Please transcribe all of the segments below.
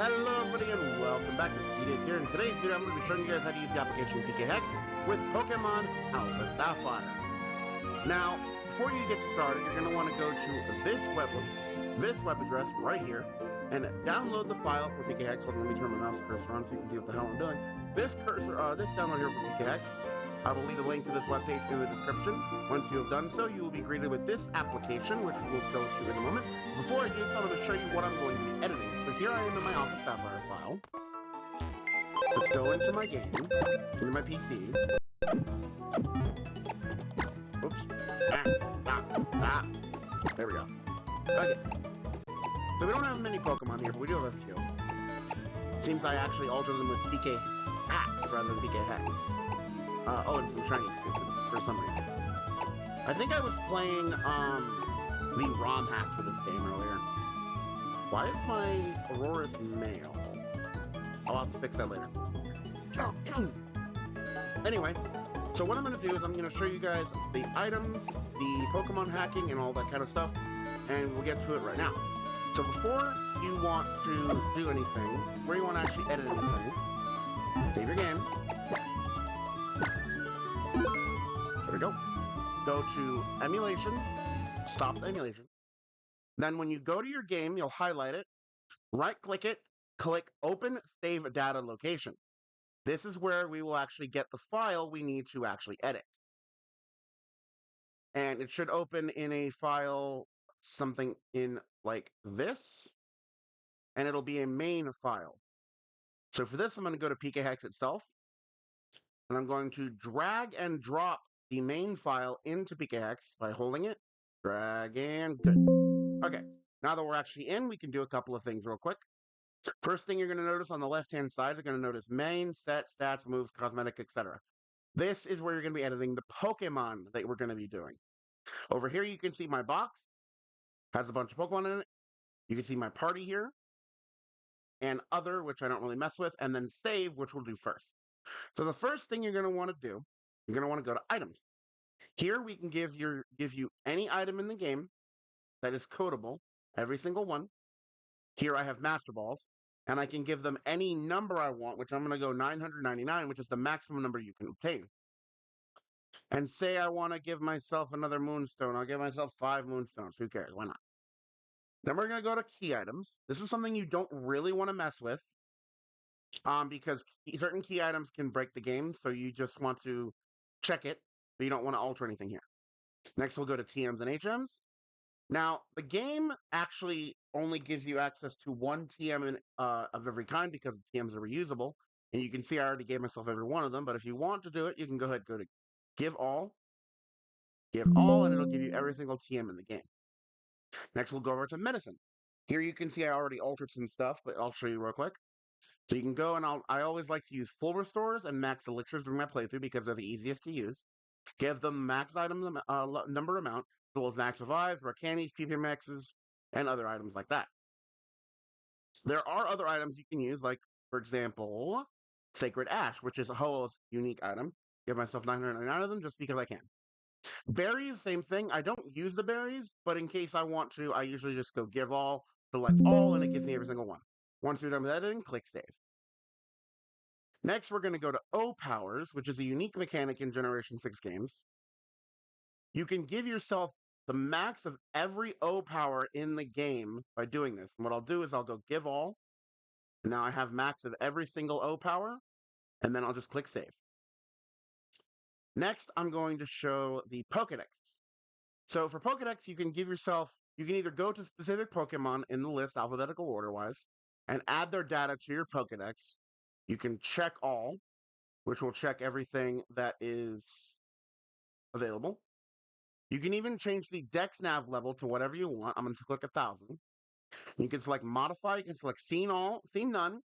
Hello everybody and welcome back. This is here. In today's video, I'm going to be showing you guys how to use the application Pkhex with Pokemon Alpha Sapphire. Now, before you get started, you're going to want to go to this web address right here and download the file for Pkhex. Let me turn my mouse cursor on so you can see what the hell I'm doing. This download here for Pkhex. I will leave a link to this webpage in the description. Once you have done so, you will be greeted with this application, which we'll go to in a moment. Before I do so, I'm going to show you what I'm going to be editing. So here I am in my Alpha Sapphire file. Let's go into my game, into my PC. Oops. There we go. Okay. So we don't have many Pokemon here, but we do have a few. Seems I actually altered them with Pkhex rather than Pkhex. And some shiny scoopers for some reason. I think I was playing the ROM hack for this game earlier. Why is my Aurora's male? I'll have to fix that later. Anyway, so what I'm going to do is I'm going to show you guys the items, the Pokemon hacking, and all that kind of stuff, and we'll get to it right now. So before you want to do anything, before you want to actually edit anything, save your game. There we go. Go to emulation, stop the emulation. Then when you go to your game, you'll highlight it, right-click it, click Open Save Data Location. This is where we will actually get the file we need to actually edit. And it should open in a file, something in like this, and it'll be a main file. So for this, I'm going to go to Pkhex itself, and I'm going to drag and drop the main file into Pkhex by holding it, drag, and good. Okay, now that we're actually in, we can do a couple of things real quick. First thing you're going to notice on the left-hand side, you're going to notice main, set, stats, moves, cosmetic, etc. This is where you're going to be editing the Pokemon that we're going to be doing. Over here, you can see my box. Has a bunch of Pokemon in it. You can see my party here. And other, which I don't really mess with. And then save, which we'll do first. So the first thing you're going to want to do, you're going to want to go to items. Here we can give you any item in the game that is codable, every single one. Here I have Master Balls, and I can give them any number I want, which I'm going to go 999, which is the maximum number you can obtain. And say I want to give myself another Moonstone. I'll give myself 5 Moonstones. Who cares? Why not? Then we're going to go to key items. This is something you don't really want to mess with, because certain key items can break the game, so you just want to check it, but you don't want to alter anything here. Next, we'll go to TMs and HMs. Now, the game actually only gives you access to one TM of every kind because TMs are reusable. And you can see I already gave myself every one of them. But if you want to do it, you can go ahead and go to give all, and it'll give you every single TM in the game. Next, we'll go over to medicine. Here you can see I already altered some stuff, but I'll show you real quick. So you can go and I always like to use full restores and max elixirs during my playthrough because they're the easiest to use. Give them max item number amount, as well as max revives, rare candies, PPMXs, and other items like that. There are other items you can use, like, for example, Sacred Ash, which is a Ho-Oh's unique item. Give myself 999 of them just because I can. Berries, same thing. I don't use the berries, but in case I want to, I usually just go give all, select all, and it gives me every single one. Once you're done with editing, click save. Next, we're going to go to O-Powers, which is a unique mechanic in Generation 6 games. You can give yourself the max of every O-Power in the game by doing this. And what I'll do is I'll go give all. And now I have max of every single O-Power. And then I'll just click save. Next, I'm going to show the Pokedex. So for Pokedex, you can either go to specific Pokemon in the list, alphabetical order-wise, and add their data to your Pokedex. You can check all, which will check everything that is available. You can even change the Dex Nav level to whatever you want. I'm going to click 1,000. You can select Modify. You can select Seen None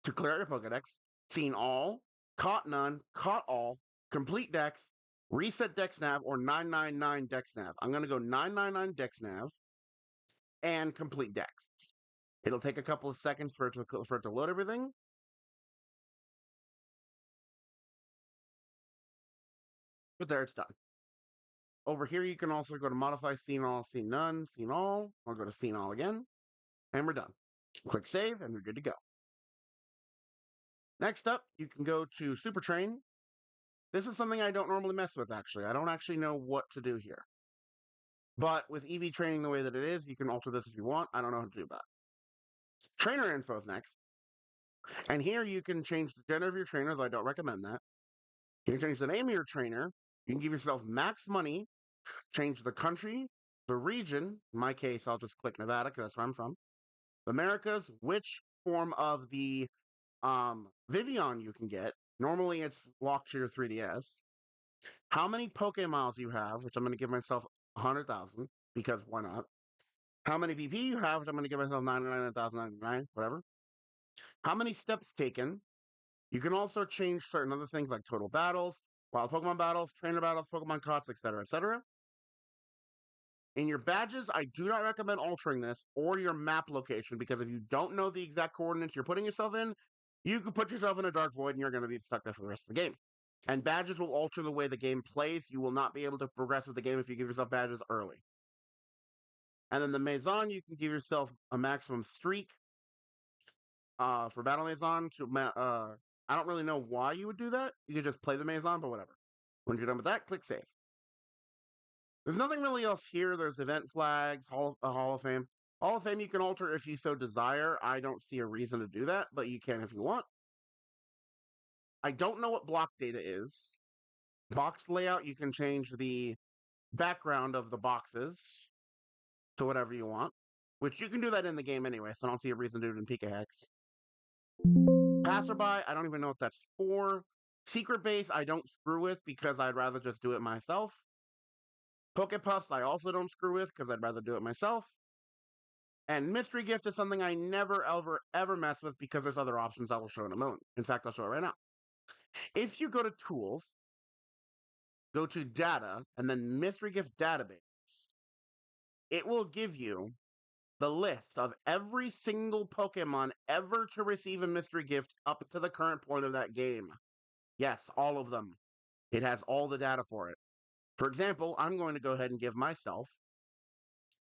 to clear out your Pokedex. Seen All, Caught None, Caught All, Complete Dex, Reset Dex Nav, or 999 Dex Nav. I'm going to go 999 Dex Nav and Complete Dex. It'll take a couple of seconds for it to load everything. But there, it's done. Over here, you can also go to Modify, Seen All, Seen None, Seen All. I'll go to Seen All again, and we're done. Click Save, and we're good to go. Next up, you can go to Super Train. This is something I don't normally mess with, actually. I don't actually know what to do here. But with EV training the way that it is, you can alter this if you want. I don't know how to do that. Trainer info is next. And here you can change the gender of your trainer, though I don't recommend that. You can change the name of your trainer. You can give yourself max money, change the country, the region. In my case, I'll just click Nevada because that's where I'm from. The Americas, which form of the Vivian you can get. Normally it's locked to your 3DS. How many Pokemiles you have, which I'm going to give myself 100,000 because why not? How many PP you have, which I'm going to give myself 99,099, whatever. How many steps taken. You can also change certain other things like total battles, wild Pokemon battles, trainer battles, Pokemon COTS, etc., etc. In your badges, I do not recommend altering this or your map location because if you don't know the exact coordinates you're putting yourself in, you could put yourself in a dark void and you're going to be stuck there for the rest of the game. And badges will alter the way the game plays. You will not be able to progress with the game if you give yourself badges early. And then the Maison, you can give yourself a maximum streak for Battle Maison. I don't really know why you would do that. You could just play the Maison, but whatever. When you're done with that, click Save. There's nothing really else here. There's event flags, Hall of Fame. Hall of Fame you can alter if you so desire. I don't see a reason to do that, but you can if you want. I don't know what block data is. Box layout, you can change the background of the boxes to whatever you want, which you can do that in the game anyway, so I don't see a reason to do it in Pkhex. Passerby, I don't even know what that's for. Secret base, I don't screw with because I'd rather just do it myself. Pokepuffs, I also don't screw with because I'd rather do it myself. And mystery gift is something I never, ever mess with because there's other options I will show in a moment. In fact, I'll show it right now. If you go to tools, go to data, and then mystery gift database, it will give you the list of every single Pokemon ever to receive a mystery gift up to the current point of that game. Yes, all of them. It has all the data for it. For example, I'm going to go ahead and give myself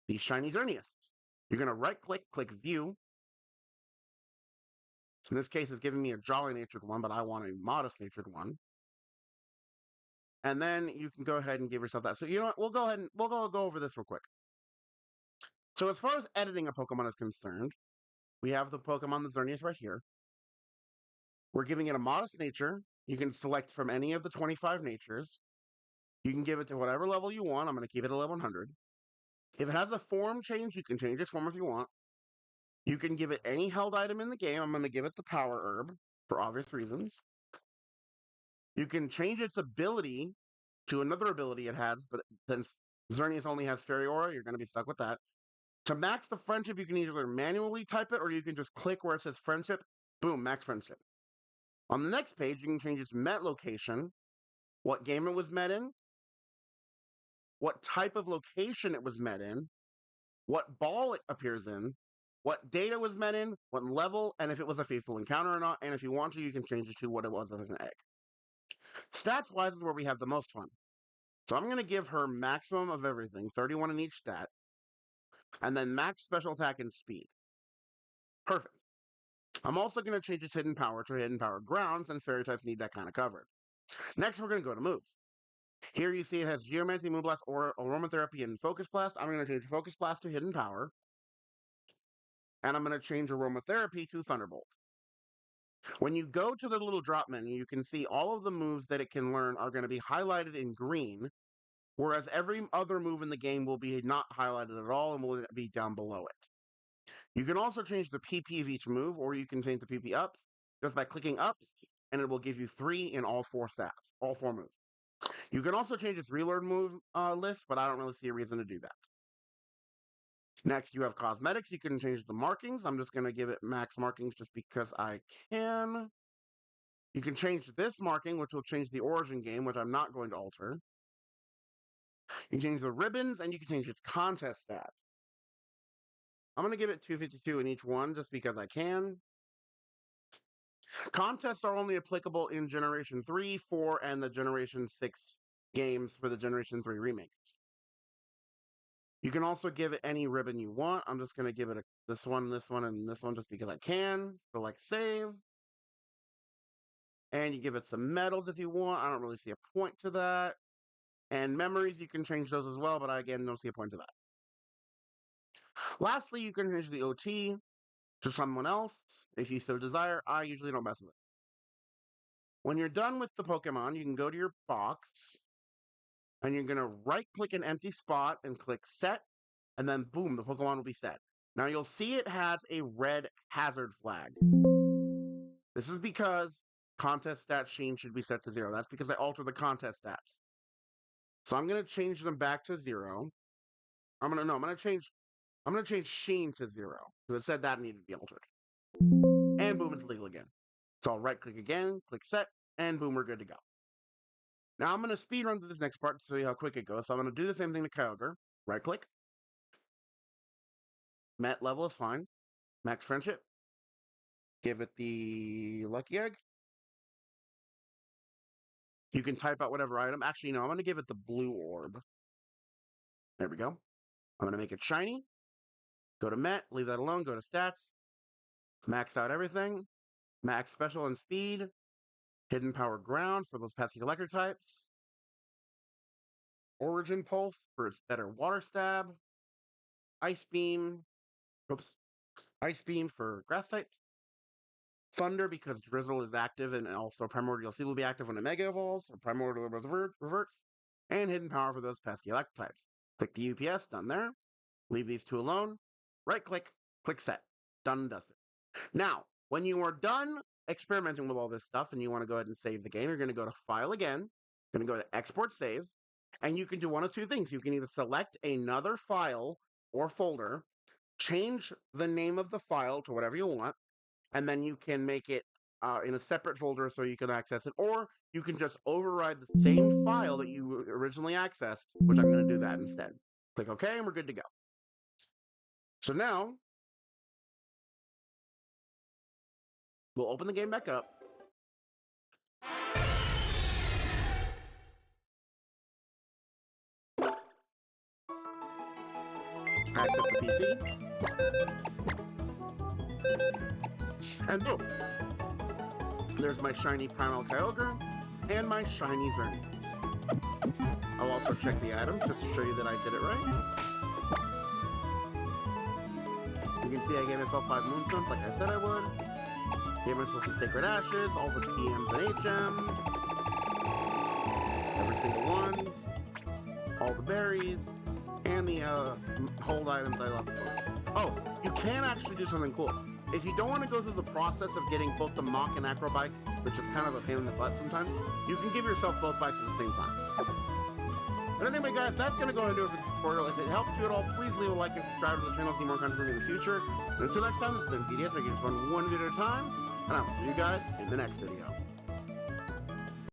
the Shiny Xerneas. You're going to right-click, click View. In this case, it's giving me a jolly-natured one, but I want a modest-natured one. And then you can go ahead and give yourself that. So you know what? We'll go ahead and we'll go over this real quick. So as far as editing a Pokemon is concerned, we have the Pokemon, the Xerneas, right here. We're giving it a modest nature. You can select from any of the 25 natures. You can give it to whatever level you want. I'm going to keep it at level 100. If it has a form change, you can change its form if you want. You can give it any held item in the game. I'm going to give it the Power Herb for obvious reasons. You can change its ability to another ability it has, but since Xerneas only has Fairy Aura, you're going to be stuck with that. To max the friendship, you can either manually type it or you can just click where it says friendship. Boom, max friendship. On the next page, you can change its met location, what game it was met in, what type of location it was met in, what ball it appears in, what data was met in, what level, and if it was a faithful encounter or not. And if you want to, you can change it to what it was as an egg. Stats-wise is where we have the most fun. So I'm going to give her maximum of everything, 31 in each stat, and then max special attack and speed. Perfect. I'm also going to change its hidden power to hidden power ground, since fairy types need that kind of coverage. Next, we're going to go to moves. Here you see it has Geomancy, Moonblast, or Aromatherapy, and Focus Blast. I'm going to change Focus Blast to hidden power, and I'm going to change Aromatherapy to Thunderbolt. When you go to the little drop menu, you can see all of the moves that it can learn are going to be highlighted in green, whereas every other move in the game will be not highlighted at all and will be down below it. You can also change the PP of each move, or you can change the PP ups just by clicking ups, and it will give you 3 in all 4 stats, all 4 moves. You can also change its relearn move list, but I don't really see a reason to do that. Next, you have cosmetics. You can change the markings. I'm just going to give it max markings just because I can. You can change this marking, which will change the origin game, which I'm not going to alter. You can change the ribbons, and you can change its contest stats. I'm going to give it 252 in each one just because I can. Contests are only applicable in Generation 3, 4, and the Generation 6 games for the Generation 3 remakes. You can also give it any ribbon you want. I'm just going to give it this one, and this one just because I can. Select save. And you give it some medals if you want. I don't really see a point to that. And memories, you can change those as well, but I, again, don't see a point to that. Lastly, you can change the OT to someone else if you so desire. I usually don't mess with it. When you're done with the Pokemon, you can go to your box, and you're going to right-click an empty spot and click Set, and then boom, the Pokemon will be set. Now you'll see it has a red hazard flag. This is because contest stat Sheen should be set to 0. That's because I altered the contest stats. So I'm gonna change them back to 0. I'm gonna change Sheen to 0. Because it said that needed to be altered. And boom, it's legal again. So I'll right click again, click set, and boom, we're good to go. Now I'm gonna speed run through this next part to show you how quick it goes. So I'm gonna do the same thing to Kyogre. Right click. Met level is fine. Max friendship. Give it the lucky egg. You can type out whatever item. Actually, no, I'm going to give it the blue orb. There we go. I'm going to make it shiny. Go to Met, leave that alone, go to stats. Max out everything. Max special and speed. Hidden power ground for those pesky electric types. Origin pulse for its better water stab. Ice beam. Oops. Ice beam for grass types. Thunder because Drizzle is active and also Primordial Sea will be active when it Mega Evolves, or Primordial reverts. And Hidden Power for those pesky electric types. Click the UPS, done there. Leave these two alone. Right click, click set. Done and dusted. Now, when you are done experimenting with all this stuff and you want to go ahead and save the game, you're going to go to File again. You're going to go to Export Save. And you can do one of two things. You can either select another file or folder, change the name of the file to whatever you want, and then you can make it in a separate folder so you can access it, or you can just override the same file that you originally accessed, which I'm going to do that instead. Click OK, and we're good to go. So now, we'll open the game back up. Access the PC. And boom. There's my shiny Primal Kyogre and my shiny Xerneas. I'll also check the items just to show you that I did it right. You can see I gave myself 5 Moonstones like I said I would. Gave myself some Sacred Ashes, all the TMs and HMs. Every single one. All the berries. And the hold items I left for. Oh, you can actually do something cool. If you don't want to go through the process of getting both the Mach and Acro bikes, which is kind of a pain in the butt sometimes, you can give yourself both bikes at the same time. But anyway, guys, that's going to go ahead and do it for this tutorial. If it helped you at all, please leave a like and subscribe to the channel to see more content from me in the future. And until next time, this has been DDS, making it fun one video at a time, and I will see you guys in the next video.